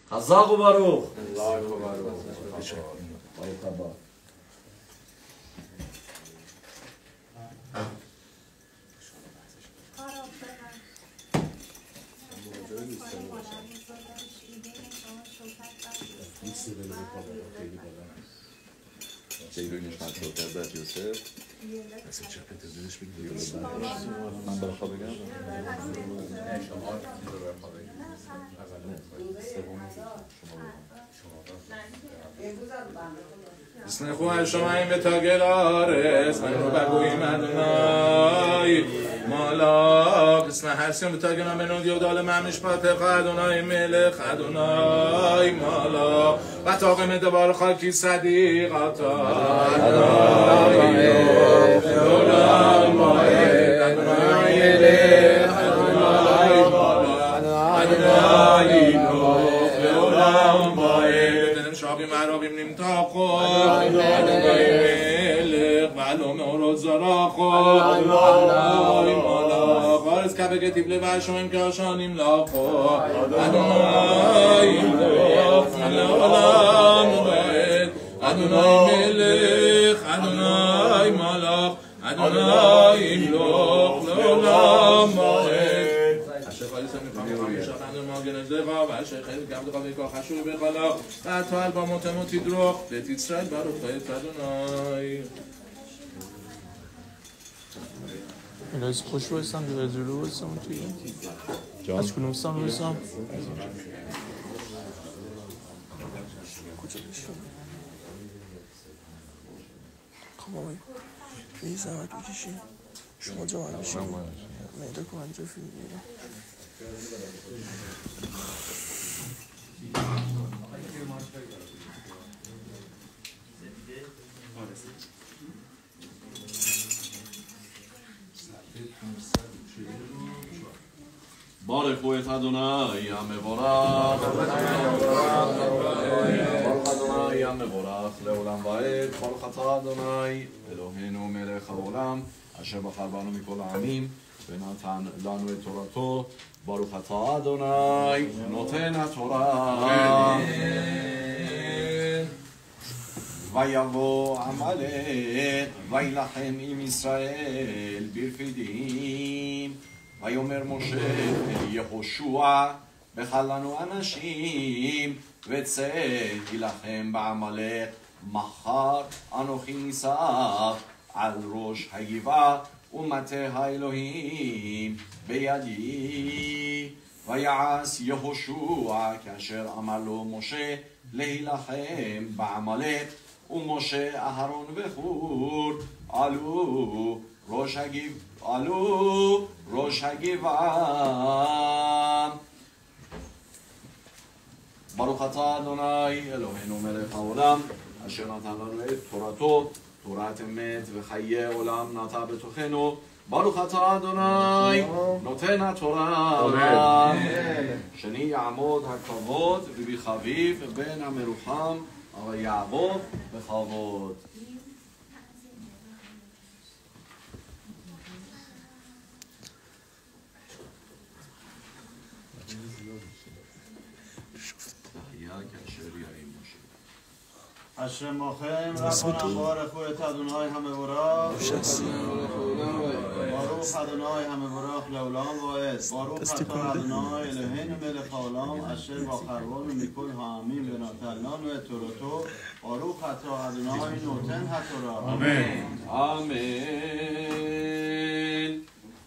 חזק וברוך. ברוך הבא. چیلوی نشمت رو کرده یوسف من برخوا بگم اسنخو هشمایم بتاگل آرس منو بگویم ادونای مالاک اسنه هرسیم بتاگل آمنون دیودال ممیش پاتق ادونای ملخ ادونای مالاک و تاقیم دبار خاکی صدیقاتا ادونای ادونای ماید ادونای ملخ ادونای مالاک ادونای نوخ ادونای ماید شاقی مرابیم نیم تاقو ادونای ملخ معلوم رو زراخو ادونای مالاک وارز که بگه تیبله برشویم که آشانیم لاخو ادونای نوخ ادونای ملخ ادونای مالاک ادونای ملخ لولام ماهد الشيخ علي سمي قام الشيخ عندنا ما جنا زغا والشيخ خير قام دقا بيكا خشوي بخلا بعد تو البا متموتي دروخ بيت اسرائيل بارو خير ادونای اینا از خوش بایستم یا از جلو بایستم توی از کنم بایستم کجا بشتم خب آقای یه زحمت بکشی شما جوان بشیم میده که منجا فیلم میرم بارك ويت أدوناي يا مبارك بارك أدوناي يا مبارك לעולם ועד ברוך אתה אדוני אלוהינו מלך העולם אשר בחר בנו מכל העמים ונתן לנו את תורתו ברוך אתה אדוני נותן התורה ויבוא עמלק וילחם עם ישראל ברפידים ויאמר משה אל יהושע בחר לנו אנשים וצא תילחם בעמלק מחר אנוכי ניצב על ראש הגבעה ומטה האלוהים בידי ויעש יהושע כאשר אמר לו משה להילחם בעמלק ומשה אהרון וחור עלו ראש הגבעה ברוך אתה אדוני אלוהינו מלך העולם אשר נתן לנו את תורתו תורת אמת וחיי עולם נטע בתוכנו ברוך אתה אדוני נותן התורה שני יעמוד הכבוד ובחביב בן המרוחם אבל יעבוד בכבוד אשר מוכם רבנו ברכו את אדוני המבורך ברוך אדוני המבורך לעולם ועד ברוך אתה אדוני אלוהינו מלך העולם אשר בחר בנו מכל העמים ונתן לנו את תורתו ברוך אתה אדוני נותן התורה אמן אמן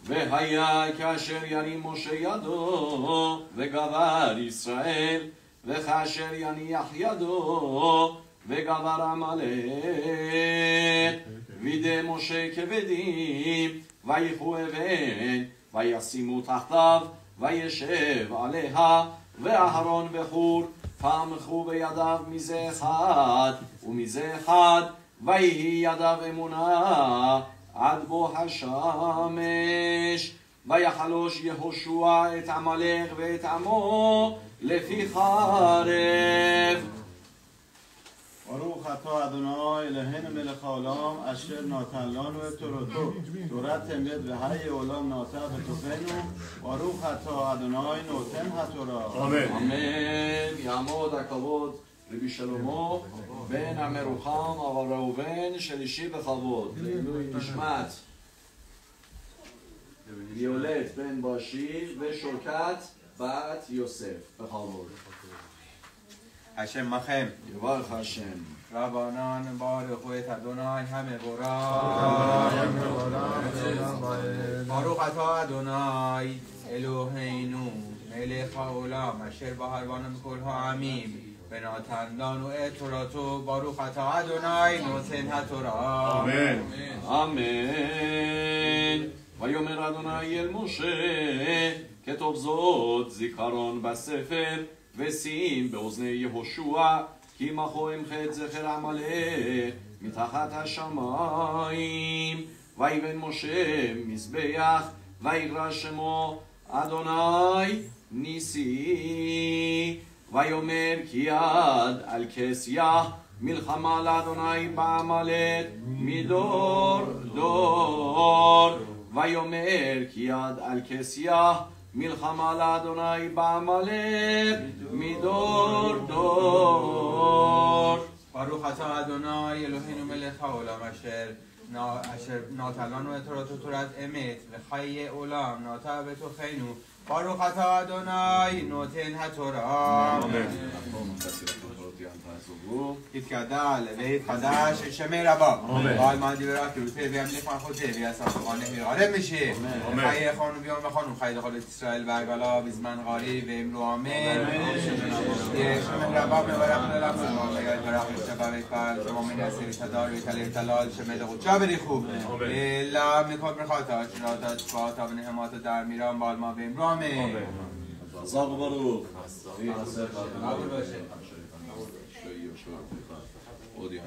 והיה כאשר ירים משה ידו וגבר ישראל וכאשר יניח ידו וגבר עמלק וידי משה כבדים ויכו אבן וישימו תחתיו וישב עליה ואהרון וחור פעמחו בידיו מזה אחד ומזה אחד ויהי ידיו אמונה עד בוא השמש ויחלוש יהושע את עמלק ואת עמו לפי חרב ברוך אתה אדוני אלוהינו מלך העולם אשר נתן לנו את תורתו תורת אמת וחיי עולם נעשה בתוכנו ברוך אתה אדוני נותן התורה. אמן. יעמוד הכבוד רבי שלמה בן המרוחם אבל ראובן שלישי בכבוד לעילוי נשמת ויולט בן באשי ושולקת בת יוסף בכבוד. השם מכם. יברך השם. רבנן ברוך את אדוני המבורך. ברוך אתה אדוני אלוהינו מלך העולם אשר בחר בנו מכל העמים ונתן לנו את תורתו. ברוך אתה אדוני נותן התורה. אמן. אמן. ויאמר אדוני אל משה כתוב זאת זיכרון בספר ושים באוזני יהושע כי מחו אמחה זכר עמלק מתחת השמיים. ויבן משה מזבח ויקרא שמו אדוני ניסי. ויאמר כי יד על כסיה מלחמה לאדוני בעמלק מדור דור. ויאמר כי יד על כסיה מלחמה לאדוני בעמלק מדור דור. ברוך אתה אדוני אלוהינו מלך העולם אשר נתן לנו את תורת אמת וחיי עולם נעשה בתוכנו. ברוך אתה אדוני נותן התורה. יתגדל ויתחדש שמי רבה ועל מה דיברה כרופה וימליך מלכותה ויעשה חוכנה ויגרב משיח חיי יכון וביום וכון וחי לכל את ישראל בעגלה בזמן גריב ואמרו אמן. שמי רבה מברך לעולם ויתברך ושבה ויפעל שמאמין יעשה ותדר ויתעלה ותלל שמי דחודשה בריחו אלא מכל ברכתה שראתה תשפעתה ונהמתה דער מירם בעל מה ואמרו אמן. חזק וברוך. עוד יום.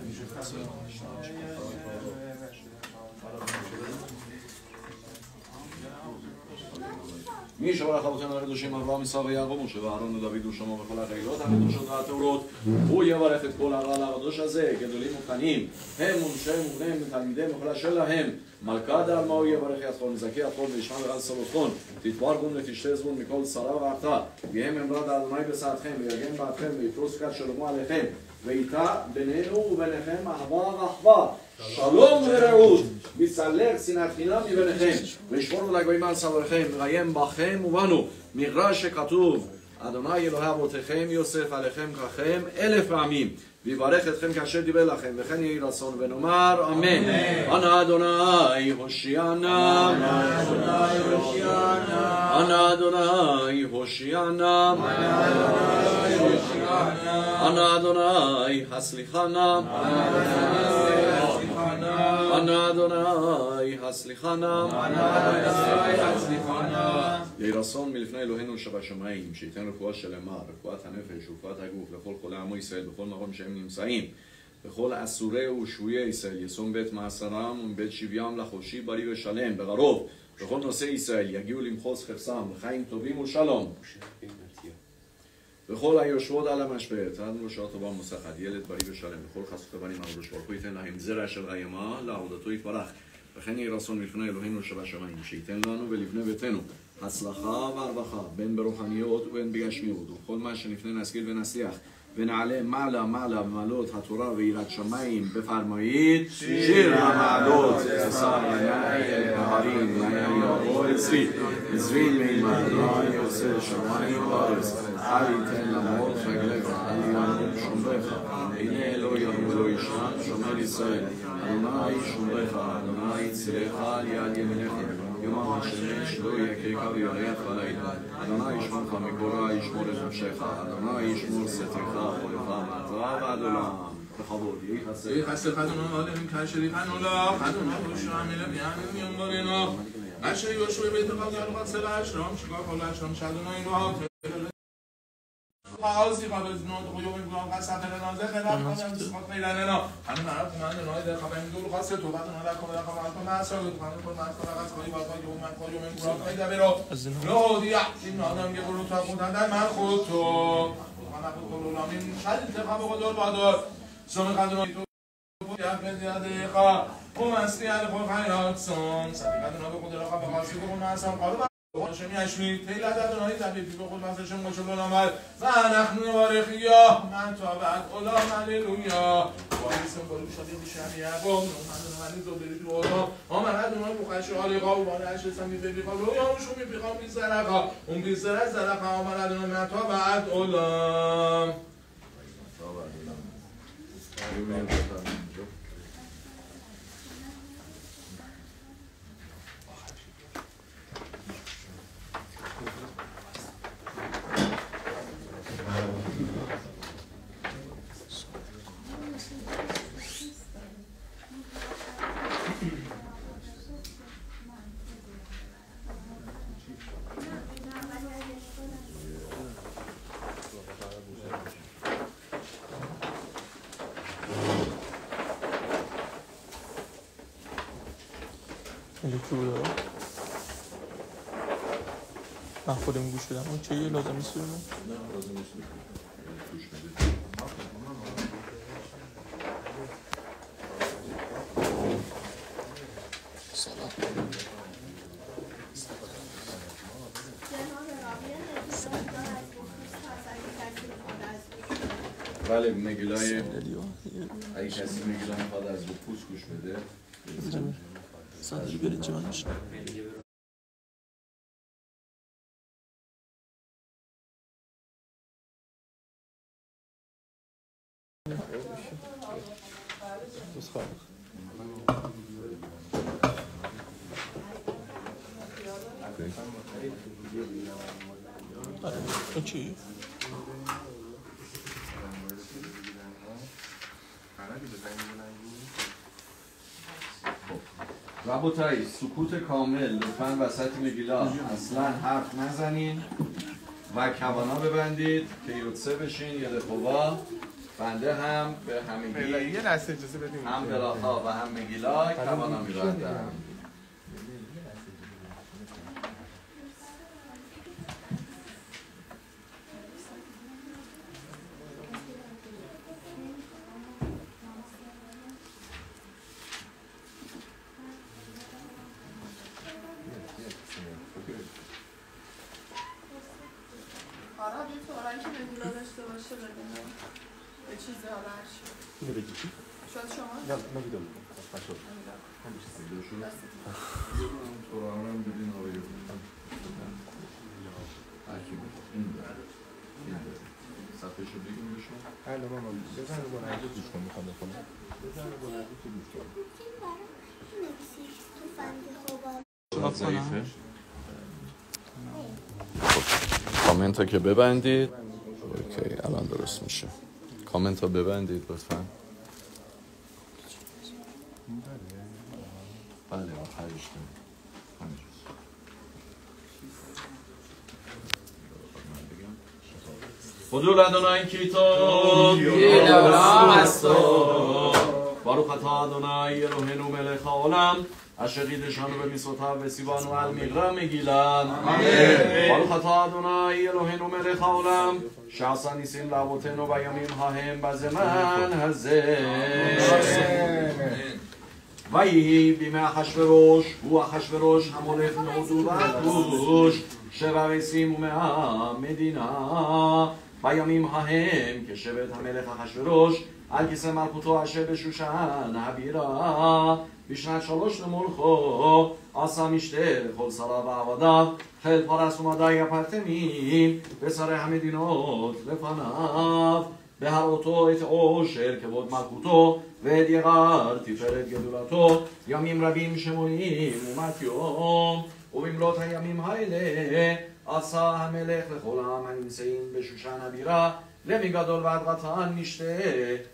מי שברך אבותינו הקדושים אברהם יששכר ויעקב משה ואהרון ודוד ושלמה וכל החילות הקדושות והטהורות הוא יברך את כל הרעל הקדוש הזה גדולים וקטנים הם ונשיהם ובניהם ותלמידיהם וכל אשר להם מלכה דעלמא הוא יברך יתכון וזכה יתכון וישמע ורע צרותכון תתברכון ותשתה זבון מכל צרה ועתה ויהם אמרת אדוני בשעתכם ויגן בעדכם ויפרוס כת שלמה עליכם ויטע בינינו וביניכם אהבה ואחווה שלום ורעות ויצלח שנאת חינם מביניכם וישמור לגויים על צווארכם ויראם בכם ובנו מקרא שכתוב אדוני אלוהי אבותיכם יוסף עליכם ככם 1000 פעמים ויברך אתכם כאשר דיבר לכם וכן יהי רצון ונאמר אמן. אנא אדוני הושיענה אנא אדוני הושיענה אנא אדוני הסליחנה אנא אדוני הסליחנה יהי רצון מלפני אלוהינו שבשמיים שייתן רפואה שלמה, רפואת הנפש ורפואת הגוף לכל חולי עמו ישראל בכל מקום שהם נמצאים וכל אסורי ושבויי ישראל ישום בית מאסרם ובית שוויים לחופשי בריא ושלם בקרוב וכל נושאי ישראל יגיעו למחוז חפצם לחיים טובים ושלום וכל היושבות על המשבר תענו שעה טובה ומוצלחת ילד בריא ושלם וכל חסות הבנים הקדוש ברוך הוא ייתן להם זרע של רעימה לעבודתו יתברך וכן יהי רצון לפני אלוהינו שבשמיים שייתן לנו ולבני ביתנו הצלחה והרווחה בין ברוחניות ובין בגשמיות וכל מה שנפנה נשכיל ונצליח ונעלה מעלה מעלה במעלות התורה ויראת שמיים בפרמואית שיר המעלות עשר עיני בהרים יבוא אצלי עזבין מימד יוצא שמיים וארץ אל יתן למות רגליך אל יעמוד שומרך הנה אלוהי ירום ולא ישן שומר ישראל אדוני שומרך אדוני צילך על יד ימינך יומם השמש לא יכך וירח בלילה אדוני ישמורך מכל רע ישמור את נפשך אדוני ישמור שתך חולך מעתה ועד עולם בכבוד יהי חסר אדוני עליהם כאשר יחנו לך אדוני הושע מלוויין יום ברנו אשר יהושע ביתך ואלוהת סלע השלום שכל כל השלום שאדוני אלוהיו חאוsi חבר זנות חויום גלום חסר לנו זכר אנחנו נשמח מילנו אנו נערף מענו לא יודע חברים דול חסר טובה נעלה כל החברות נעשה כל מה כל החסרים יום כל יום גלום מדברו לא הודיע אם אדם יقول תחת אדם מלכותו אנחנו כל עולמים שד לך בגדול בעדות סומך אדוני פותח את ידיך ומסתיר לכל חיירצון צדיק אדוני בקודרך וחסד ונעשה ומחלו השם ישמיט תהילת אדוני תביא בכל מעשה שם משה ולמד ואנחנו נברך יה מעתה ועד עולם הללויה וישם כל שבים בשער יעקב ואדוני אני זו בלתרותו אומר אדוני בוכה שואליך ובעלה אשר שמי בפיך ולא יאושו מפיך ומבשרך ומבשר זרעך אומר אדוני מעתה ועד עולם. الكترو من خودم گوش بدم اون چیه لازم نیست بودم بله مگیلای اگه کسی مگیلا میخواد از پوست گوش بده صدایی برید جوانش چی؟ ربوتایی سکوت کامل لطفاً وسط مگیلا اصلا حرف نزنین و کوانا ببندید که یوتسه بشین یه دخوبا بنده هم به همگی هم براخا و هم مگیلا کوانا میبندم. کامنت ها که ببندید. اوکی الان درست میشه. کامنت ها ببندید لطفاً. بله آخرش خدول ادونای کیتو باروخ اتا ادونای الوهنو ملک העולם אשר קידשנו במצוותיו וציוונו על מגרע מגילן. ברוך אתה אדוני אלוהינו מלך העולם שעשה ניסים לאבותינו בימים ההם בזמן הזה. ויהי בימי אחשוורוש, הוא אחשוורוש המולך מאוד ובטוש 7 מהמדינה. בימים ההם כשבט המלך אחשוורוש על כיסא מלכותו אשר בשושן הבירה בשנת 3 למולכו עשה משתה לכל שריו ועבדיו חיל פרס ומדי הפרטמים ושרי המדינות לפניו בהראותו את עושר כבוד מלכותו ואת יגר תפארת גדולתו ימים רבים 80 יום ובמלאת הימים האלה עשה המלך לכל העם הנמצאים בשושן הבירה למגדול ועד קטן משתה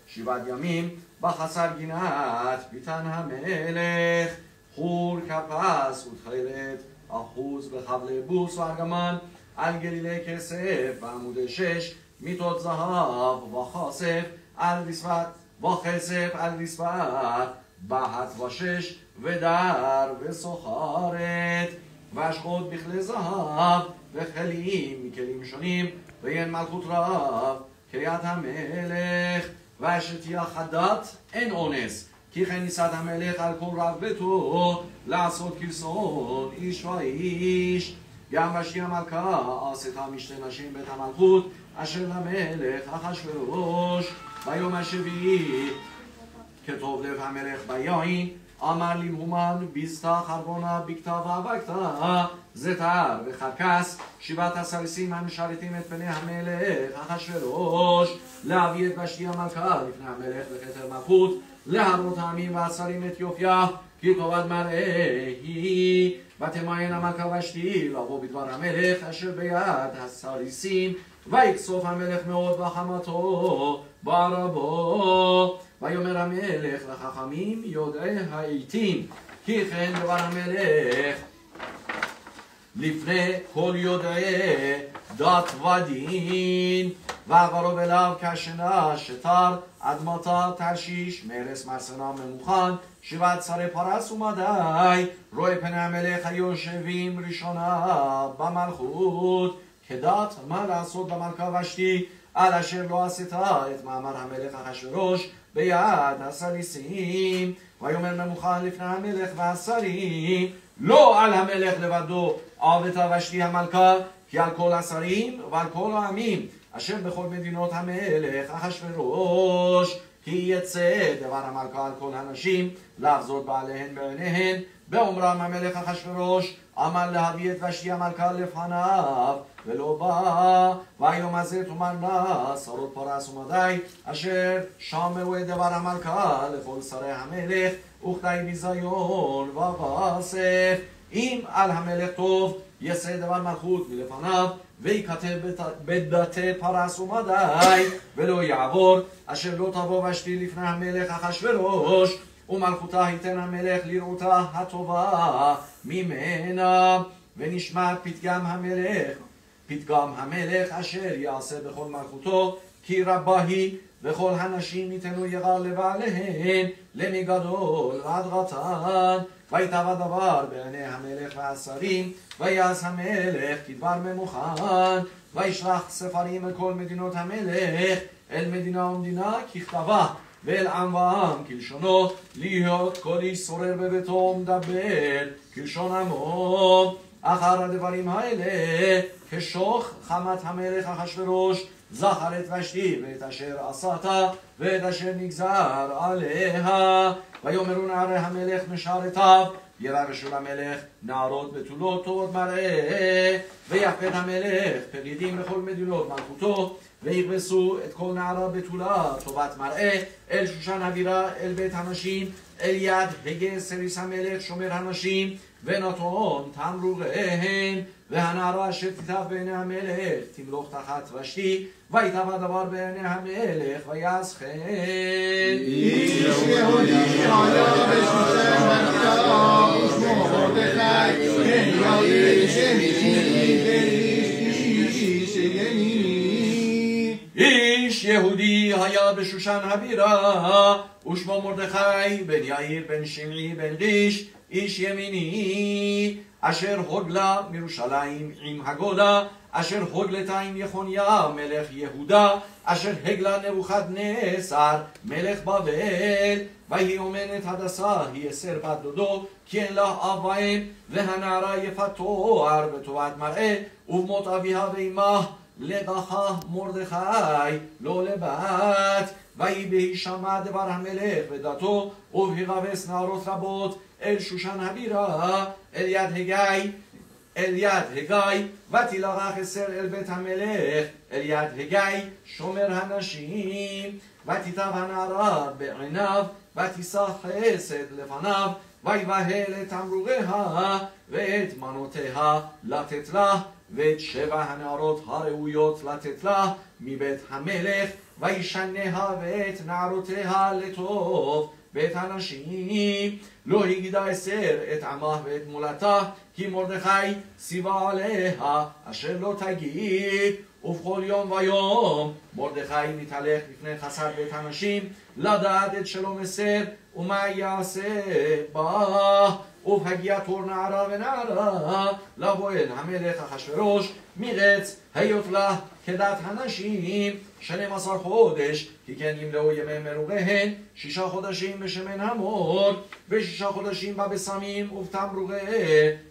7 ימים בחצר גינת ביתן המלך חור כפס ותכלת אחוז בחבלי בוס וארגמן על גלילי כסף בעמודי 6 מיטות זהב וכסף על רצפת וכסף על רצפת בהת ושש ודר וסוחרת והשקות בכלי זהב וכלים מכלים שונים ואין מלכות רב קריית המלך ואשר תהיה חדת אין אונס. כי כן ניסד המלך על כל רב ביתו לעשות כרצון איש ואיש. גם ושתי המלכה עשתה משתי נשים בית המלכות אשר למלך אחשוורוש. ביום השביעי כטוב לב המלך ביין אמר למהומן ביזתה חרבונה בכתבה ובכתה זתר וחרקס 17 המשרתים את פני המלך אחשוורוש להביא את ושתי המלכה לפני המלך בכתר מלכות להראות העמים והשרים את יופייה כי טובת מראה היא. ותמיין המלכה ושתי לבוא בדבר המלך אשר ביד הסריסים ויקסוף המלך מאוד וחמתו ברבו. ויאמר המלך לחכמים יודעי העתים כי כן דבר המלך לפני כל יודעי דת ודין. ועברו אליו כשנה שתר אדמתה תרשיש מרס מרסנה ממוכן 17 פרס ומדי. רואה פני המלך היושבים ראשונה במלכות כדת מה לעשות במלכה ושתי על אשר לא עשתה את מאמר המלך אחשוורוש ביד הסריסים. ויאמר ממוכן לפני המלך והשרים לא על המלך לבדו עבדה ושתי המלכה כי על כל השרים ועל כל העמים אשר בכל מדינות המלך אחשוורוש כי יצא דבר המלכה על כל הנשים להחזות בעליהן בעיניהן. באומרם המלך אחשוורוש אמר להביא את ושתי המלכה לפניו ולא בא. והיום הזה תאמרנה שרות פרס ומדי אשר שמעו את דבר המלכה לכל שרי המלך וכדי ביזיון ובאסף. אם על המלך טוב יעשה דבר מלכות מלפניו ויכתב בדתי פרס ומדי ולא יעבור אשר לא תבוא ושתי לפני המלך אחשוורוש ומלכותה ייתן המלך לראותה הטובה ממנה. ונשמע פתגם המלך אשר יעשה בכל מלכותו כי רבה היא וכל הנשים ייתנו יראה לבעליהן למגדול ועד רתן. ויטבע דבר בעיני המלך והשרים ויעש המלך כדבר ממוכן וישלח ספרים אל כל מדינות המלך אל מדינה ומדינה ככתבה ואל עם ועם כלשונו להיות כל איש שורר בביתו ומדבר כלשון עמו. אחר הדברים האלה כשוך חמת המלך אחשוורוש זכר את ושתי ואת אשר עשתה ואת אשר נגזר עליה. ויאמרו נערי המלך משרתיו ירשו למלך נערות בתולות טובות מראה ויפקד המלך פרידים בכל מדינות מלכותו ויכבסו את כל נערה בתולה טובת מראה אל שושן הבירה אל בית הנשים אל יד הגה סריס המלך שומר הנשים ונתון תמרוריהן. והנערה אשר תיטב בעיני המלך תמלוך תחת ושתי ויטבע דבר בעיני המלך ויעש כן. איש יהודי עלה בשושן מלכה ושמו מרדכי בן יאיר איש יהודי היה בשושן הבירה ושמו מרדכי בן יאיר בן שמעי בן קיש איש ימיני אשר הוגלה מירושלים עם הגולה אשר הוגלתה עם יחוניה מלך יהודה אשר הגלה נבוכדנצר מלך בבל. והיא אומנת הדסה היא 10 בת דודו כי אין לה אב ואם והנערה יפת תואר וטובת מראה ובמות אביה ואמה לדחה מרדכי לא לבת. ויהי בהישמע דבר המלך ודתו ובהירבס נערות רבות אל שושן הבירה אל יד הגיא ותילך 10 אל בית המלך אל יד הגיא שומר הנשים. ותיטב הנערה בעיניו ותישא חסד לפניו ויבהל את תמרוריה ואת מנותיה לתת לה ואת 7 הנערות הראויות לתת לה מבית המלך וישניה ואת נערותיה לטוב בית הנשים. לא הגידה 10 את עמה ואת מולתה כי מרדכי ציווה עליה אשר לא תגיד. ובכל יום ויום מרדכי מתהלך לפני חסר בית הנשים לדעת את שלום 10 ומה יעשה בה. ובהגיע תור נערה ונערה לבוא אל המלך אחשוורוש מרץ היות לה כדת הנשים 12 חודש, כי כן ימלאו ימי מרוריהן 6 חודשים בשמן המור, ו6 חודשים בבשמים ובתמרורי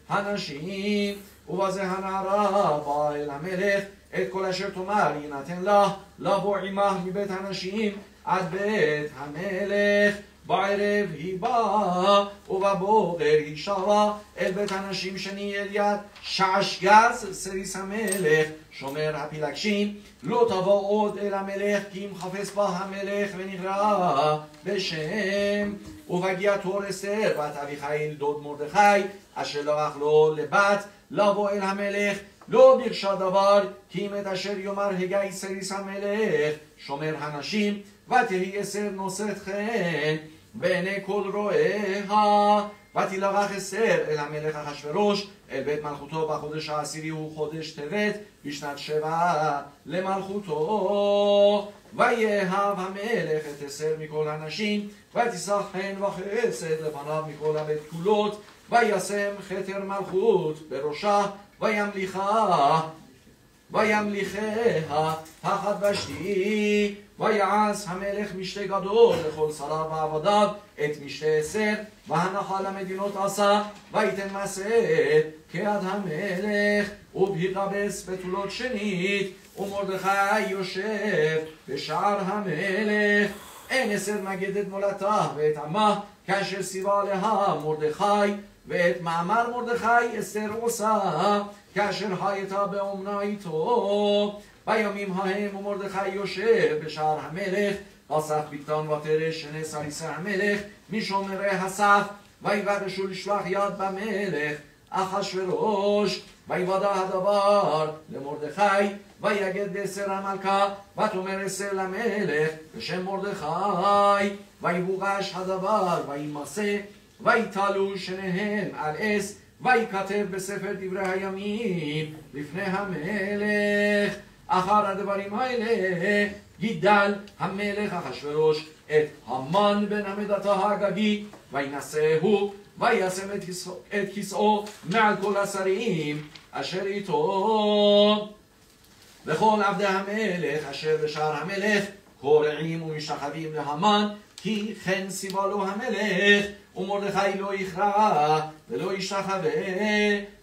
הנשים. ובזה הנערה באה אל המלך, את כל אשר תאמר יינתן לה, לבוא עמה מבית הנשים עד בית המלך. בערב היא באה, ובבוקר היא שבה אל בית הנשים שני אל יד שעשגז סריס המלך שומר הפילגשים. לא תבוא עוד אל המלך, כי אם חפש בה המלך ונקרא בשם. ובהגיע תור אסתר בת אביחיל דוד מרדכי, אשר לקח לו לבת לבוא אל המלך, לא ביקשה דבר, כי אם את אשר יאמר הגי סריס המלך שומר הנשים, ותהי אסתר נושאת חן בעיני כל רואיה. ותלך אסתר אל המלך אחשוורוש אל בית מלכותו בחודש העשירי, הוא חודש טבת, בשנת 7 למלכותו. ויאהב המלך את אסתר מכל הנשים, ותשא חן וחסד לפניו מכל הבתולות, וישם כתר מלכות בראשה, וימליכיה תחת ושתי. ויעש המלך משתה גדול לכל שריו ועבדיו, את משתה אסתר, והנחה למדינות עשה, ויתן מסעת כיד המלך, ובהירבס בתולות שנית, ומרדכי יושב בשער המלך. אין אסתר מגדת מולדתה ואת עמה, כאשר ציווה עליה מרדכי, ואת מאמר מרדכי אסתר עושה, כאשר הייתה באומנה איתו. בימים ההם ומרדכי יושב בשער המלך, אסף בגתן ותרש שני סריסי המלך משומרי הסף, ויבקשו לשלוח יד במלך אחשוורוש. ויוודע הדבר למרדכי, ויגד אסתר המלכה, ותאמר אסתר למלך בשם מרדכי. ויבוקש הדבר וימסה, ויתלו שניהם על עש, ויכתב בספר דברי הימים לפני המלך. אחר הדברים האלה גידל המלך אחשוורוש את המן בן המדתה האגגי, וינשאהו, וישם את כיסאו מעל כל השרים אשר איתו. וכל עבדי המלך אשר בשער המלך קורעים ומשתחווים להמן, כי כן ציווה לו המלך, ומרדכי לא יכרע ולא ישתחווה.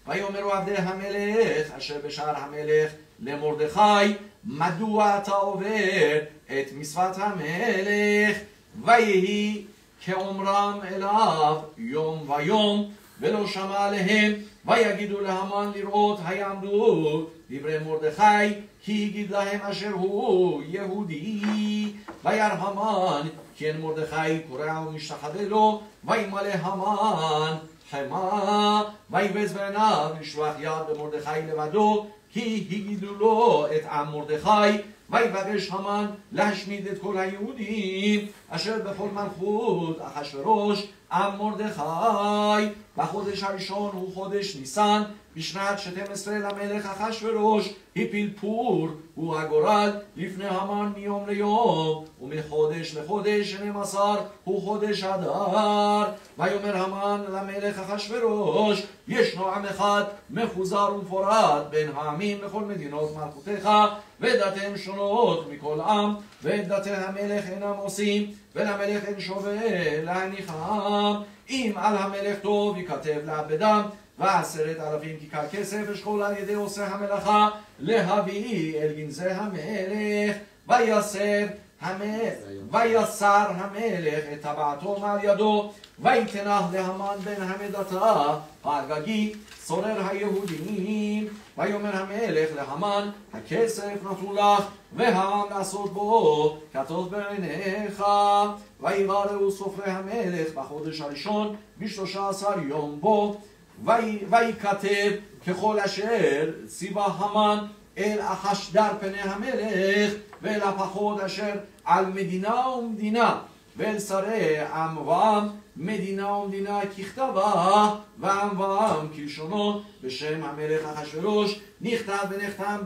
ויאמרו עבדי המלך אשר בשער המלך למרדכי, מדוע אתה עובר את מצוות המלך? ויהי כאומרם אליו יום ויום, ולא שמע עליהם. ויגידו להמן לראות היעמדו דברי מרדכי, כי הגיד להם אשר הוא יהודי. וירא המן כי אין מרדכי קורע ומשתחווה לו, וימלא המן חמה, ויבז בעיניו לשלוח יד במרדכי לבדו, כי הגידו לו את עם מרדכי. ויבקש המן להשמיד את כל היהודים אשר בכל מלכות אחשוורוש עם מרדכי. בחודש הראשון הוא חודש ניסן, בשנת 12 למלך אחשוורוש הפיל פור הוא הגורל לפני המן מיום ליום, ומחודש לחודש 12 הוא חודש אדר. ויאמר המן למלך אחשוורוש, ישנו עם אחד מפוזר ומפורד בין העמים בכל מדינות מלכותך, ודתיהם שונות מכל עם, ואת דתי המלך אינם עושים, ולמלך אין שווה להניחם. אם על המלך טוב יכתב לעבדם, ו10,000 כיכר כסף אשכול על ידי עושה המלאכה להביא אל גנזי המלך. ויסר המלך את טבעתו מעל ידו, ויתנח להמן בן המדתה האגגי צורר היהודים. ויאמר המלך להמן, הכסף נתנו לך, והעם לעשות בו כטוב בעיניך. ויראו סופרי המלך בחודש הראשון ב13 יום בו, ויקטב ככל אשר ציווה המן אל החשדר פני המלך, ואל הפחות אשר על מדינה ומדינה, ואל שרי עם ועם מדינה ומדינה ככתבה, ועם ועם כלשונו, בשם המלך אחשוורוש נכתב ונחתם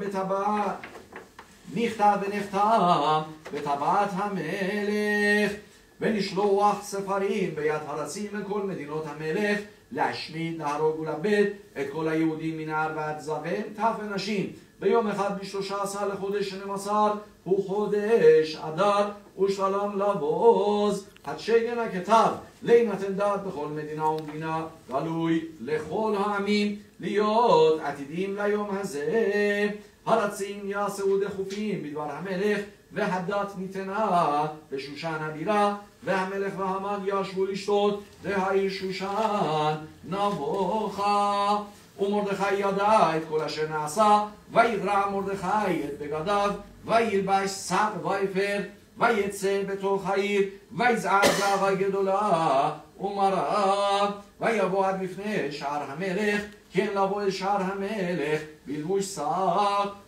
בטבעת המלך. ונשלוח ספרים ביד הרצים מכל מדינות המלך, להשמיד, להרוג ולאבד את כל היהודים מנער ועד זקן, טף ונשים, ביום אחד ב13 לחודש 12 הוא חודש אדר ושלום לבוז. הדשגן הכתב להינתן דעת בכל מדינה ומדינה גלוי לכל העמים להיות עתידים ליום הזה. הרצים יעשו דחופים בדבר המלך והדת ניתנה בשושן הבירה והמלך והמן ישבו לשתות והעיר שושן נבוכה. ומרדכי ידע את כל אשר נעשה ויגרע מרדכי את בגדיו וילבש שק ויפר ויצא בתוך העיר ויזעק זעקה גדולה ומרה ויבוא עד לפני שער המלך כן לבוא אל שער המלך בלבוש שק.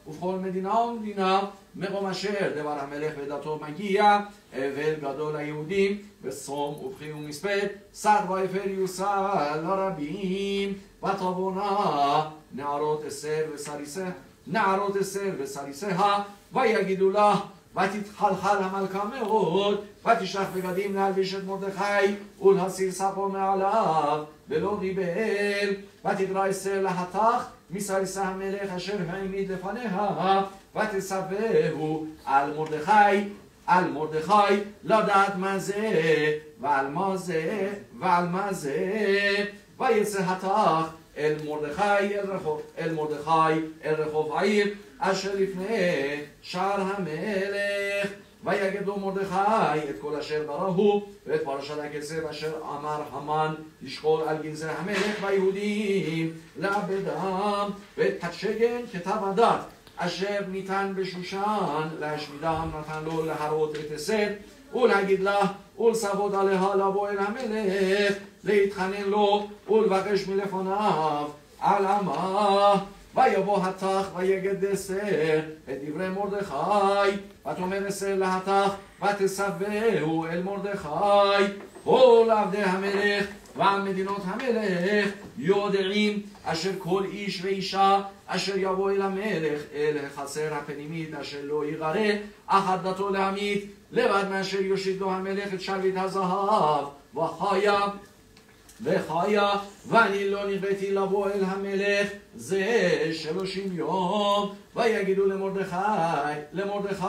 ובכל מדינה ומדינה מקום אשר דבר המלך ודתו מגיע אבל גדול ליהודים וצום ובכי ומספד שק ויפר יוסל לרבים. ותבונה נערות אסר וסריסיה ויגידו לה ותתחלחל המלכה מאוד ותשלח בגדים להלביש את מרדכי ולהסיר שקו מעליו ולא ריבל. ותקרא אסתר להטח מסריסי המלך אשר העמיד לפניה ותצווהו על מרדכי לדעת מה זה ועל מה זה. ויצא הטח אל מרדכי אל רחוב העיר אשר לפני שער המלך. ויגד לו מרדכי את כל אשר בראו ואת פרשת הכסף אשר אמר המן לשקול על גנזי המלך והיהודים לאבדם ואת הדשגן כתב הדת אשר ניתן בשושן להשמידם נתן לו להראות את אסתר ולהגיד לה ולצוות עליה לבוא אל המלך להתחנן לו ולבקש מלפניו על עמה. ויבוא הטח ויגד אסתר את דברי מרדכי ותאמר אסתר להטח ותצווהו אל מרדכי כל עבדי המלך ועל מדינות המלך יודעים אשר כל איש ואישה אשר יבוא אל המלך אל החצר הפנימית אשר לא יגרה אחת דתו להמית לבד מאשר יושיט לו המלך את שרביט הזהב וחיה ואני לא נראיתי לבוא אל המלך זה 30 יום. ויגידו למרדכי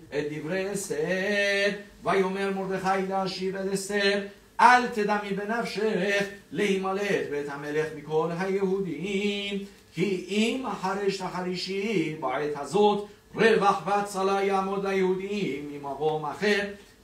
את דברי אסתר ויאמר מרדכי להשיב אל אסתר אל תדמי בנפשך להימלט בית המלך מכל היהודים כי אם החרש תחרישי בעת הזאת רווח והצלה יעמוד ליהודים ממקום אחר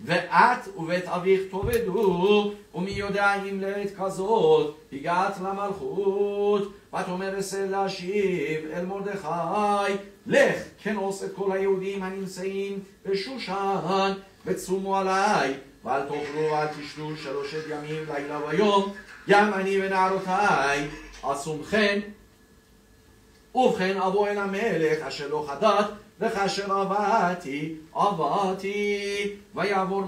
ואת ובית אביך תאבדו ומי יודע אם לעת כזאת הגעת למלכות. ותאמר אסתר להשיב אל מרדכי לך כנוס את כל היהודים הנמצאים בשושן וצומו עלי ואל תאכלו ואל תשתו 3 ימים לילה ויום גם אני ונערותי אצומכם. ובכן אבוא אל המלך אשר לא חדל וכאשר עבדתי ויעבור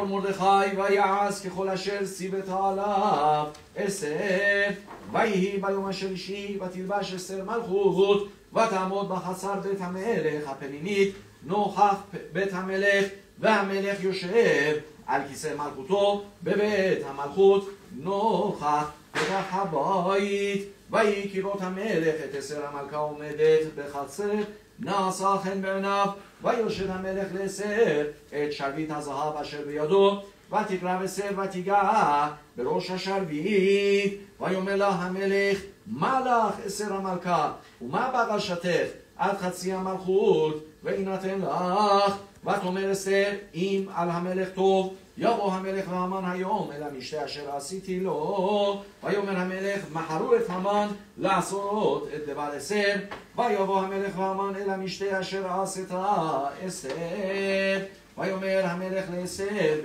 מרדכי ויעש ככל אשר ציוותה עליו אסתר. ויהי ביום השלישי ותלבש אסתר מלכות ותעמוד בחצר בית המלך הפנימית נוכח בית המלך והמלך יושב על כיסא מלכותו בבית המלכות נוכח פתח הבית. ויהי כראות המלך את אסתר המלכה עומדת בחצר נעשה חן בעיניו ויושן המלך לאסתר את שרביט הזהב אשר בידו ותקרב אסתר ותיגע בראש השרביט. ויאמר לה המלך מה לך אסתר המלכה ומה בקשתך עד חצי המלכות ויינתן לך. ותאמר אסתר אם על המלך טוב יבוא המלך והמן היום אל המשתה אשר עשיתי לו. ויאמר המלך מחרו את המן לעשות את דבר אסתר. ויבוא המלך והמן אל המשתה אשר עשתה אסתר. ויאמר המלך לאסתר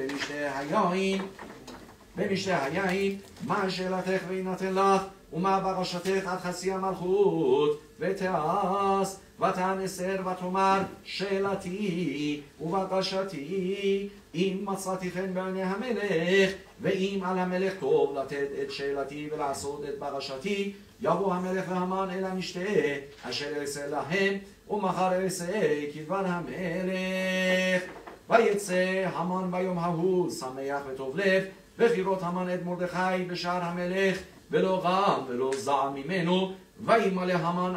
במשתה היין מה שאלתך ויינתן לך ומה בקשתך עד חצי המלכות ותעש. ותען אסתר ותאמר שאלתי ובקשתי אם מצאתי חן בעיני המלך ואם על המלך טוב לתת את שאלתי ולעשות את בקשתי יבוא המלך והמן אל המשתה אשר אעשה להם ומחר אעשה כדבר המלך. ויצא המן ביום ההוא שמח וטוב לב וכירות המן את מרדכי בשער המלך ולא רם ולא זעם ממנו וימלא המן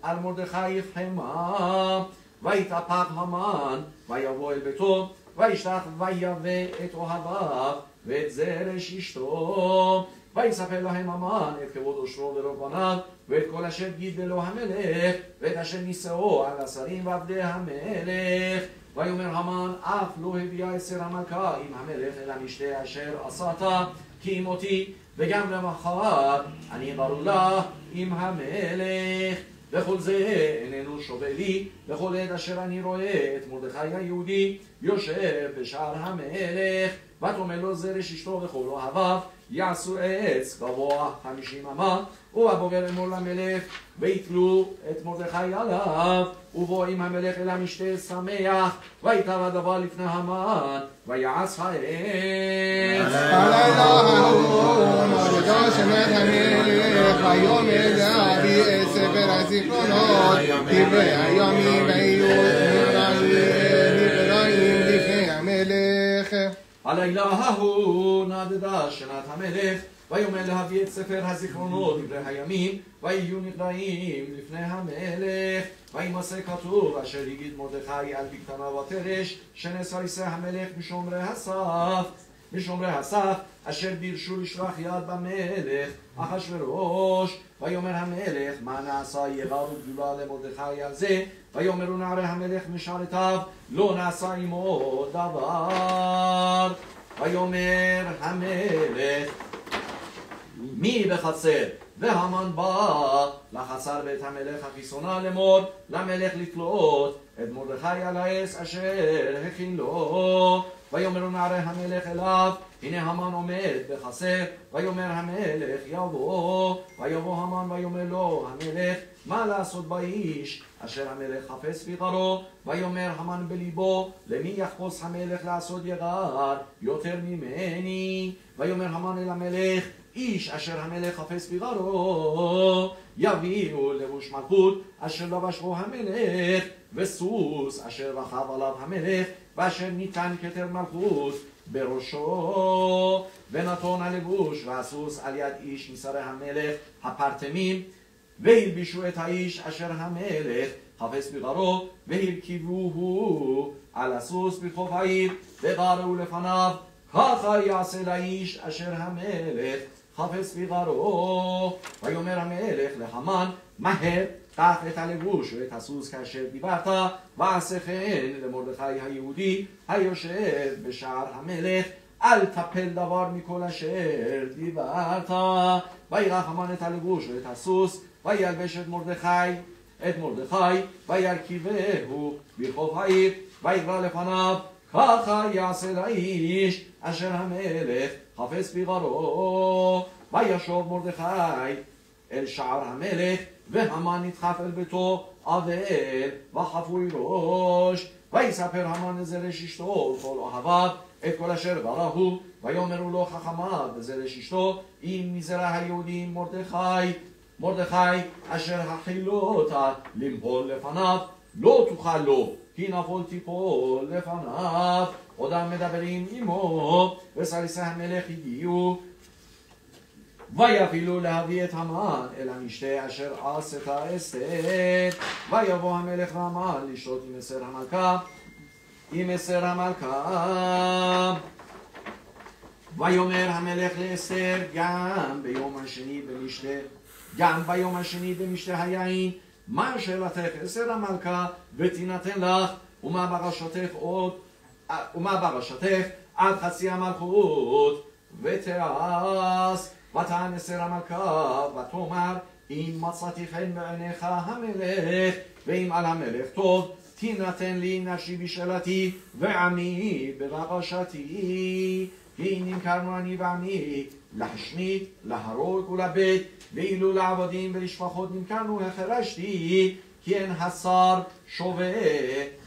על מרדכי חמה, ויתהפך המן, ויבוא אל ביתו, וישלח ויבא את אוהביו ואת זרש אשתו, ויספר להם המן את כבוד עושרו ורוב בניו, ואת כל אשר גידלו המלך, ואת אשר נישאו על השרים ועבדי המלך. ויאמר המן, אף לא הביאה אסתר המלכה עם המלך אל המשתה אשר עשת, כי אם אותי, וגם למחרת אני ברולה עם המלך. וכל זה איננו שווה לי, וכל עת אשר אני רואה את מרדכי היהודי יושב בשער המלך. ותאמר לו זרש אשתו וכל אוהביו, יעשו עץ גבוה 50 אמה, ובבוקר אמור למלך, ויתלו את מרדכי עליו, ובוא עם המלך אל המשתה שמח, ויטב הדבר לפני המן, ויעש העץ. הלילה ההוא מרדכי שמת המלך, ויאמר להביא את ספר הזיכרונות, דברי הימים ויהיו נבראים לפני המלך. הלילה ההוא נדדה שנת המלך, ויאמר להביא את ספר הזיכרונות דברי הימים, ויהיו נקראים לפני המלך. וימצא כתוב אשר הגיד מרדכי על בקתנה ותרש, שנאסר יישא המלך משומרי הסף, אשר דירשו לשלוח יד במלך אחשוורוש. ויאמר המלך, מה נעשה יגר וגדולה למרדכי על זה? ויאמרו נערי המלך משרתיו, לא נעשה עמו דבר. ויאמר המלך, מי בחצר? והמן בא לחצר בית המלך החיסונה לאמור למלך לתלות את מרדכי על העץ אשר הכין לו. ויאמרו נערי המלך אליו, הנה המן עומד בחצר. ויאמר המלך יבוא. ויבוא המן ויאמר לו המלך, מה לעשות באיש אשר המלך חפש בגרו? ויאמר המן בליבו, למי יחפוץ המלך לעשות יגר יותר ממני? ויאמר המן אל המלך, איש אשר המלך חפש בגרו, יביאו לבוש מלכות אשר לבש בו המלך, וסוס אשר רכב עליו המלך, ואשר ניתן כתר מלכות בראשו. ונתון הלבוש והסוס על יד איש משרי המלך הפרטמים, והלבישו את האיש אשר המלך חפש בגרו, והרכיבוהו על הסוס בחוף העיר, וגרו לפניו. ככה יעשה לאיש אשר המלך חפש בגרו. ויאמר המלך להמן, מהר קח את הלבוש ואת הסוס כאשר דיברת, ועשה כן למרדכי היהודי היושב בשער המלך, אל תפל דבר מכל אשר דיברת. וירח המן את הלבוש ואת הסוס, וילבש את מרדכי, וירכיבהו בחוף העיר, ויקרא לפניו, ככה יעשה לאיש אשר המלך חפש בגרו. וישוב מרדכי אל שער המלך, והמן נדחף אל ביתו אבל וחפוי ראש. ויספר המן לזרש אשתו ולכל אוהביו את כל אשר בראו. ויאמרו לו חכמיו לזרש אשתו, אם מזרע היהודים מרדכי אשר החילוט למחול לפניו, לא תוכל לו, כי נפול תיפול לפניו. עודם מדברים עמו, וסריסי המלך הגיעו, ויפילו להביא את המן אל המשתה אשר עשת אסתר. ויבוא המלך והמן לשלוט עם אסתר המלכה. ויאמר המלך לאסתר, גם ביום השני במשתה היין, מה שאלתך אסתר המלכה, ותינתן לך, ומה בקשתך עד חצי המלכות, ותעש. ותען אסתר המלכה ותאמר, אם מצאתי חן בעיניך המלך, ואם על המלך טוב, תינתן לי נפשי בשאלתי ועמי בבקשתי. כי נמכרנו אני ועמי להשמיד, להרוג ולבט, ואילו לעבדים ולשפחות נמכרנו החרשתי, כי אין השר שווה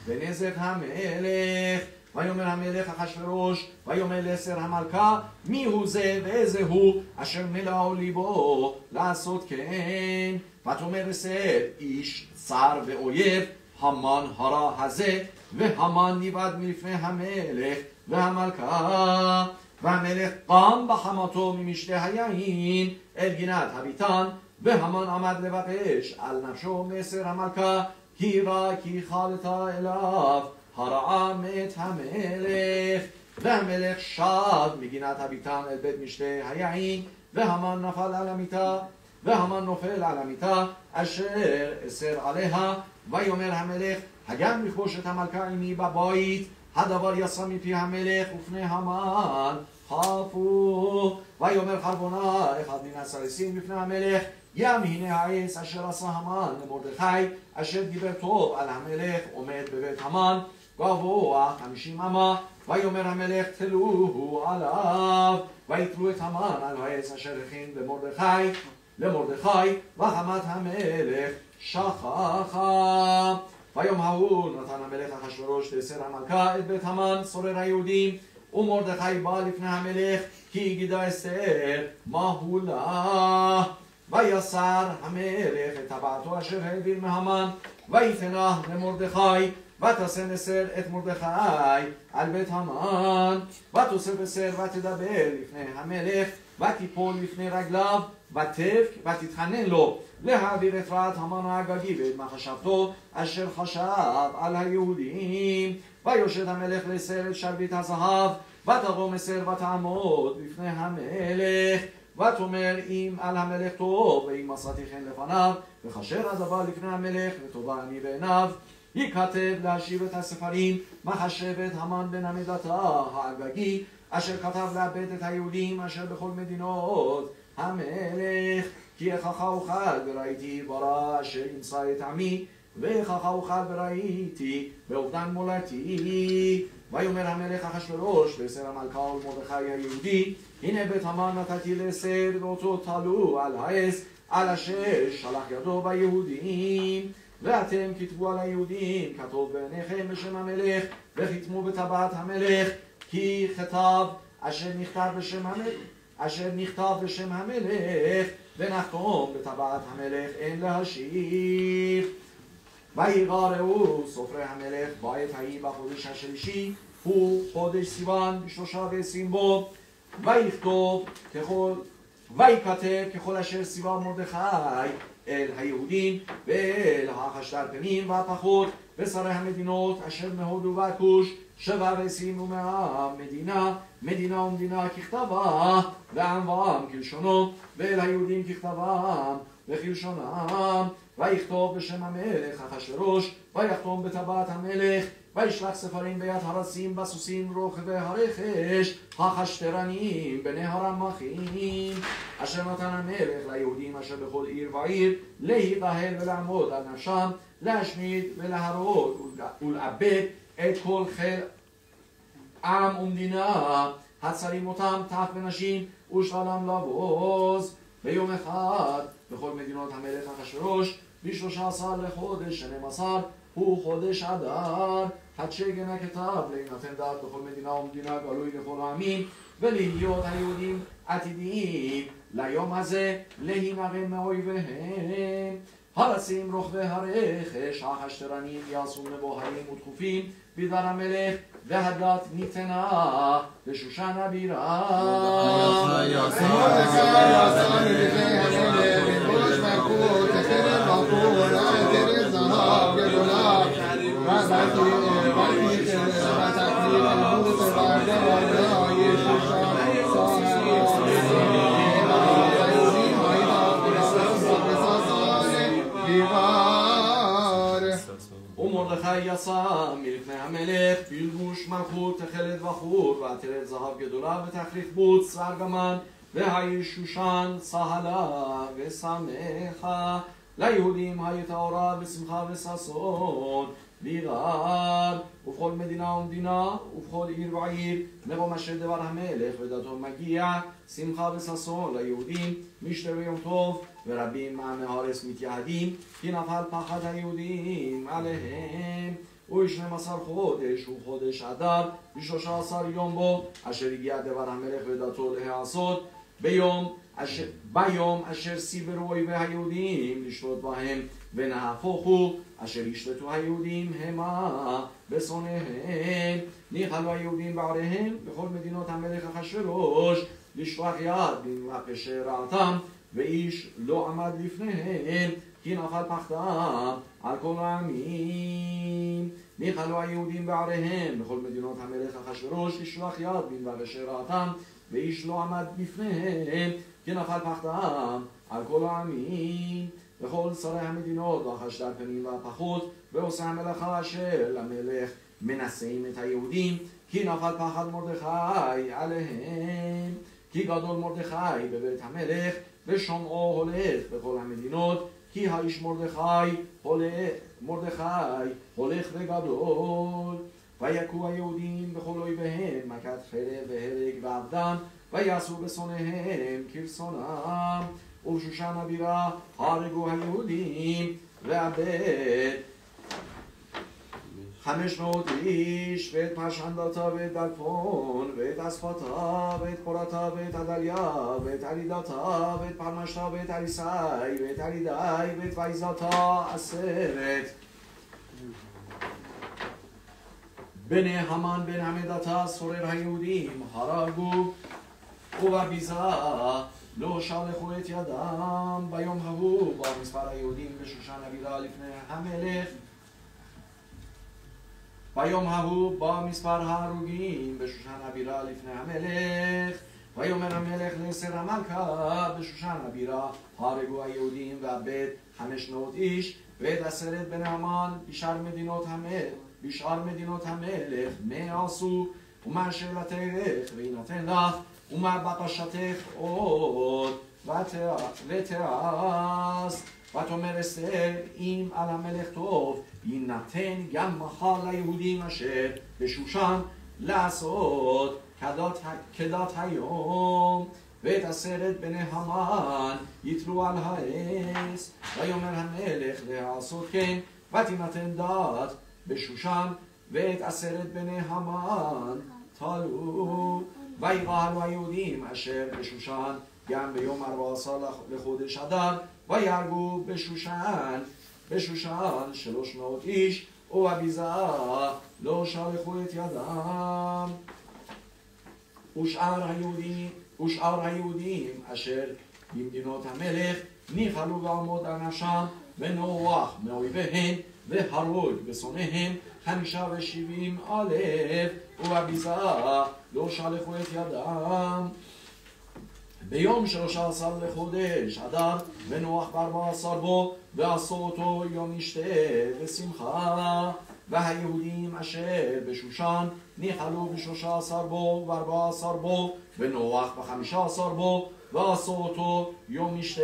בנזק המלך. ויאמר המלך אחשוורוש, ויאמר לאסתר המלכה, מי הוא זה ואיזה הוא אשר מלאו ליבו לעשות כן? ותאמר אסתר, איש צר ואויב, המן הרע הזה, והמן נבעד מלפני המלך והמלכה. והמלך קם בחמתו ממשתה היין אל גינת הביתן, והמן עמד לבקש על נפשו מסר המלכה, כי ראה כי חלתה אליו הרעה מאת המלך. והמלך שד מגינת הביתן אל בית משתה היין, והמן נפל על המיטה, והמן נופל על המיטה אשר אסר עליה. ויאמר המלך, הגם לכבוש את המלכה עמי בבית? הדבר יצא מפי המלך ופני המן חפו. ויאמר חרבונה אחד מן הסריסים לפני המלך, ים הנה העץ אשר עשה המן למרדכי, אשר דיבר טוב על המלך עומד בבית המן גבוה 50 אמה. ויאמר המלך תלוהו עליו. ויתלו את המן על העץ אשר הכין למרדכי, וחמת המלך שכחה. ביום ההוא נתן המלך אחשוורוש לאסר המלכה את בית המן סורר היהודים, ומרדכי בא לפני המלך כי הגידה אסתר מהו לה. ויסר המלך את טבעתו אשר העביר מהמן, ויתנה למרדכי, ותשם אסתר את מרדכי על בית המן, ותוסף אסתר ותדבר לפני המלך, ותיפול לפני רגליו, ותתחנן לו להעביר את רעת המן האגגי ואת מחשבתו אשר חשב על היהודים. ויושט המלך לאסתר את שרביט הזהב, ותרום אסתר ותעמוד לפני המלך, ותאמר אם על המלך טוב, ואם עשיתי כן לפניו, וכאשר הדבר לפני המלך וטובה אני בעיניו. ייכתב להשיב את הספרים מחשבת המן בן עמידתה האגגי, אשר כתב לאבד את היהודים אשר בכל מדינות המלך. כי איכך אוכל וראיתי ברע אשר ימצא את עמי, ואיכך אוכל וראיתי באובדן מולדתי. ויאמר המלך אחשוורוש לאסתר המלכה ולמרדכי היהודי, הנה בית המן נתתי לאסתר ואותו תלו על העץ על אשר שלח ידו ביהודים. ואתם כתבו על היהודים כתוב בעיניכם בשם המלך, וכתמו בטבעת המלך, כי כתב אשר נכתב בשם המלך, ונחתום בטבעת המלך אין להשיב. ויגרעו סופרי המלך בעת ההיא בחודש השלישי, הוא חודש סיוון ב23 בו. וייכתב ככל אשר ציווה מרדכי אל היהודים ואל החשדרפנים והפחות ושרי המדינות אשר מהודו וכוש 27 מדינה ומדינה ככתבה, ועם ועם כלשונו, ואל היהודים ככתבם וכלשונם. ויכתוב בשם המלך אחשוורוש, ויחתום בטבעת המלך, וישלח ספרים ביד הרצים בסוסים רוכבי הרכש החשטרנים בני הרמחים, אשר נתן המלך ליהודים אשר בכל עיר ועיר להיבהל ולעמוד על נפשם, להשמיד ולהרוג ולאבד את כל חיל עם ומדינה, הצרים אותם טף ונשים ושלם לבוז. ביום אחד בכל מדינות המלך אחשוורוש ב13 לחודש 12 הוא חודש אדר, התשגן הכתב להינתן דעת בכל מדינה ומדינה גלוי לכל העמים, ולהיות היהודים עתידיים ליום הזה להינרם מאויביהם. הרצים רוכבי הרכש החשטרנים יעשו מבוהלים ודחופים בדבר המלך, והדת ניתנה לשושן הבירה. ומרדכי יצא מלפני המלך בלבוש מלכות תכלת וחור ועטרת זהב גדולה ותכריך בוץ וארגמן, והעיר שושן צהלה ושמחה. ליהודים הייתה אורה ושמחה וששון ויראה, ובכל מדינה ומדינה ובכל עיר ועיר מקום אשר דבר המלך ודתו מגיע שמחה וששון ליהודים משתה ויום טוב, ורבים מעמי הארץ מתייהדים, כי נפל פחד היהודים עליהם. ו12 חודש הוא חודש אדר ב13 יום בו אשר הגיע דבר המלך ודתו להיעשות, ביום אשר סיברו אויבי היהודים לשלוט בהם, ונהפוך הוא אשר ישלטו היהודים המה בשונאיהם. ניחלו היהודים בעריהם בכל מדינות המלך אחשוורוש לשלוח יד במלחשי רעתם ואיש לא עמד לפניהם, כי נפל פחדם על כל העמים. ניחלו היהודים בעריהם בכל מדינות המלך אחשוורוש לשלוח יד בנבר ושרעתם, ואיש לא עמד בפניהם, כי נפל פחדם על כל העמים. וכל שרי המדינות והחשדת פנים והפחות ועושה המלאכה אשר למלך מנסים את היהודים, כי נפל פחד מרדכי עליהם. כי גדול מרדכי בבית המלך ושומעו הולך בכל המדינות, כי האיש מרדכי הולך וגדול. ויכו היהודים בכל אויביהם מכת חרב והרג ואבדן, ויעשו בשונאיהם כרצונם. ובשושן הבירה הרגו היהודים ואבד 500 איש, ואת פרשנדתה ואת דלפון ואת אספתה ואת פורתה ואת עדליה ואת עלידתה ואת פרמשתה ואת אליסי ואת עלידי ואת ויזתה 10. בני המן בן עמדתה סורר היהודים הרגו, ובביזה לא שלחו את ידם. ביום ההוא בא מספר היהודים בשושן הבירה לפני המלך. ביום ההוא בא מספר ההרוגים בשושן הבירה לפני המלך. ויאמר המלך לאסתר המלכה בשושן הבירה, הרגו היהודים ואבד 500 איש, ואת 10 בני המן בשאר מדינות המלך. מה עשו ומה שאלתך ויינתן לך, ומה בקשתך עוד ותעש. ותאמר אסתר, אם על המלך טוב יינתן גם מחר ליהודים אשר בשושן לעשות כדת היום. ואת 10 בני המן יתרו על העץ. ויאמר המלך לעשות כן, ותינתן דת בשושן, ואת 10 בני המן תלו. וירעלו היהודים אשר בשושן גם ביום 14 לחודש אדר, ויהרגו בשושן 300 איש, ובביזה לא שלחו את ידם. ושאר היהודים אשר במדינות המלך ניחלו ועמוד על נפשם, ונוח מאויביהם והרוג בשונאיהם 75,000, ובביזה לא שלחו את ידם. ביום 13 לחודש אדר, ונוח ב14 בו, ועשו אותו יום משתה ושמחה. והיהודים אשר בשושן ניחלו ב13 בו ו14 בו, ונוח ב15 בו, ועשו אותו יום משתה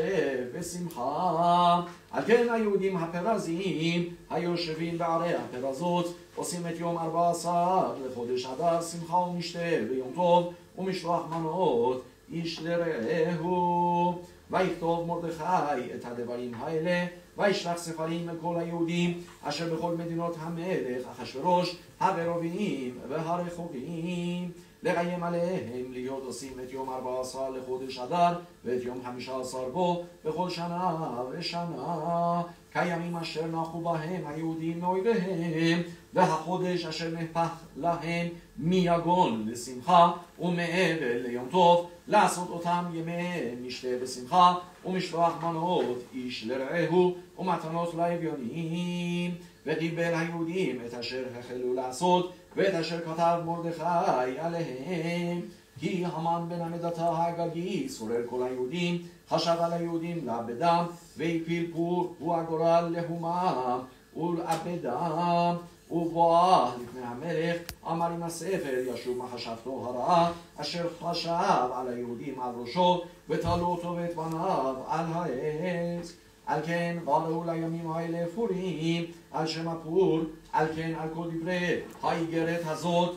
ושמחה. על כן היהודים הפרזים היושבים בערי הפרזות עושים את יום 14 לחודש אדר שמחה ומשתה ויום טוב, ומשלוח מנות איש לרעהו. ויכתוב מרדכי את הדברים האלה, וישלח ספרים אל כל היהודים אשר בכל מדינות המלך אחשוורוש הקרובים והרחוקים, לקיים עליהם להיות עושים את יום 14 לחודש אדר ואת יום 15 בו בכל שנה ושנה, כימים אשר נחו בהם היהודים מאויביהם, והחודש אשר נהפך להם מיגון לשמחה ומאבל ליום טוב, לעשות אותם ימי משתה ושמחה, ומשלוח מנות איש לרעהו ומתנות לאביונים. וקיבל היהודים את אשר החלו לעשות ואת אשר כתב מרדכי עליהם. כי המן בן עמדתה האגגי סורר כל היהודים, חשב על היהודים לאבדם, והפיל פור הוא הגורל להומם ולאבדם. ובואה לפני המלך אמר עם הספר ישוב מחשבתו הרעה אשר חשב על היהודים על ראשו, ותלו אותו ואת בניו על העץ. על כן קראו לימים האלה פורים על שם הפור. על כן על כל דברי האיגרת הזאת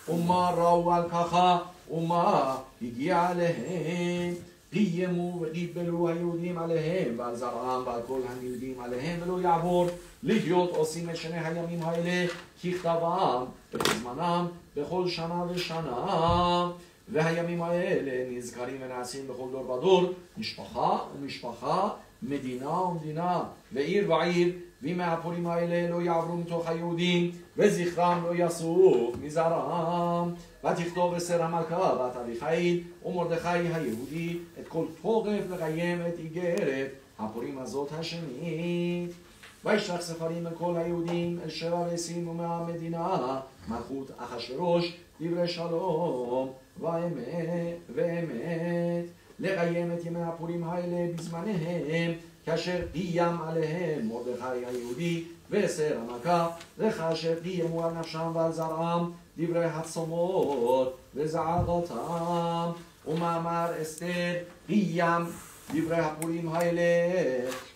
ומה ראו על ככה ומה הגיע עליהם, קיימו וקיבלו היהודים עליהם ועל זרעם ועל כל היהודים עליהם, ולא יעבור להיות עושים את שני הימים האלה ככתבם בזמנם בכל שנה ושנה. והימים האלה נזכרים ונעשים בכל דור ודור, משפחה ומשפחה מדינה ומדינה, ועיר ועיר, וימי הפורים האלה לא יעברו מתוך היהודים, וזכרם לא יסוף מזרעם. ותכתוב אסתר המלכה בת אביחיל ומרדכי היהודי את כל תוקף לקיים את איגרת הפורים הזאת השנית. וישלח ספרים אל כל היהודים אל 27 מהמדינה מלכות אחשוורוש דברי שלום ואמת לקיים את ימי הפורים האלה בזמניהם כאשר איים עליהם מרדכי היהודי ואסתר המלכה וכאשר איימו על נפשם ועל זרעם דברי הצומות וזעקתם. ומאמר אסתר איים דברי הפורים האלה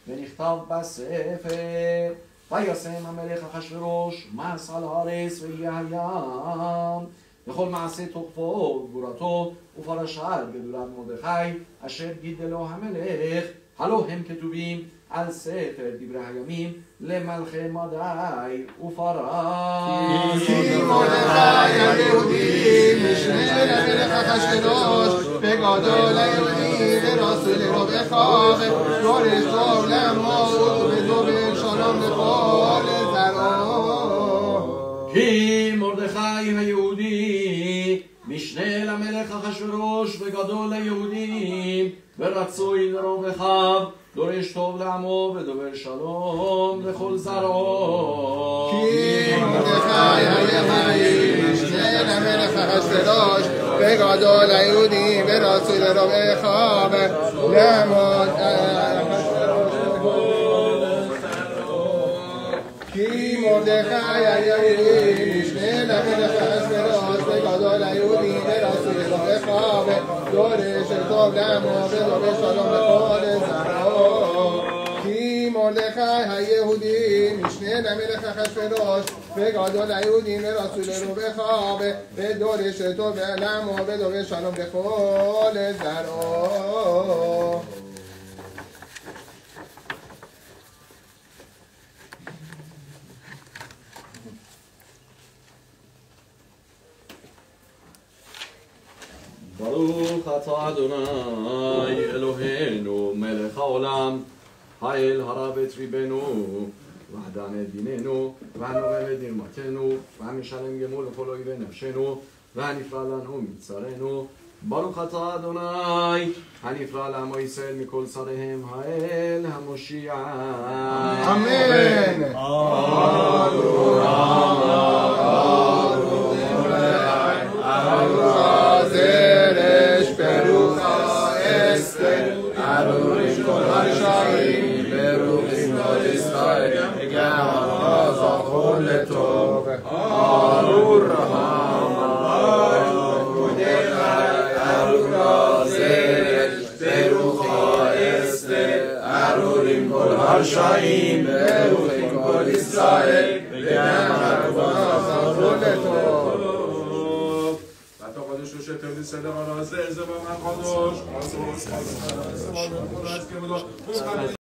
ונכתב בספר. וישם המלך אחשוורוש מס על הארץ ויהיה הים וכל מעשה תוקפו וגבורתו ופרשת גדולת מרדכי אשר גידלו המלך הלא הם כתובים על ספר דברי הימים למלכי מדי ופרס. כי מרדכי היהודי משנה למלך אחשוורוש וגדול היהודי ורסול רוב אחיו דורש טוב לעמו ודובר שלום לכל זרעו. כי מרדכי היהודי משנה למלך אחשוורוש וגדול ליהודים ורצוי לרוב אחיו דורש טוב לעמו ודובר שלום לכל זרעו. כי מרדכי היהודי משנה למלך אחשוורוש וגדול היהודים ורצוי לרוב אחיו לעמוד כי מרדכי היהודי משנה למלך אחשוורוש וגדול היהודים ורצוי לרוב אחיו דורש טוב לעמו ודובר שלום לכל זרעו. כי מרדכי היהודי משנה למלך אחשוורוש וגדול היהודים ורצוי לרוב אחיו ודורש טוב לעמו ודובר שלום לכל זרעו. ברוך אתה אדוני אלוהינו מלך העולם האל הרב את ריבנו והדן את דיננו והנורם את נרמתנו והמשלם גמול לכל אויבי נפשנו והנפרע לנו מצרינו. ברוך אתה אדוני הנפרע לעמו ישראל מכל צריהם האל המושיע. אמן. הרשעים ברוחים כל ישראל וגם הרבנות לטוב. ואתה קודש ושתר בסדר על הזה זה במה קדוש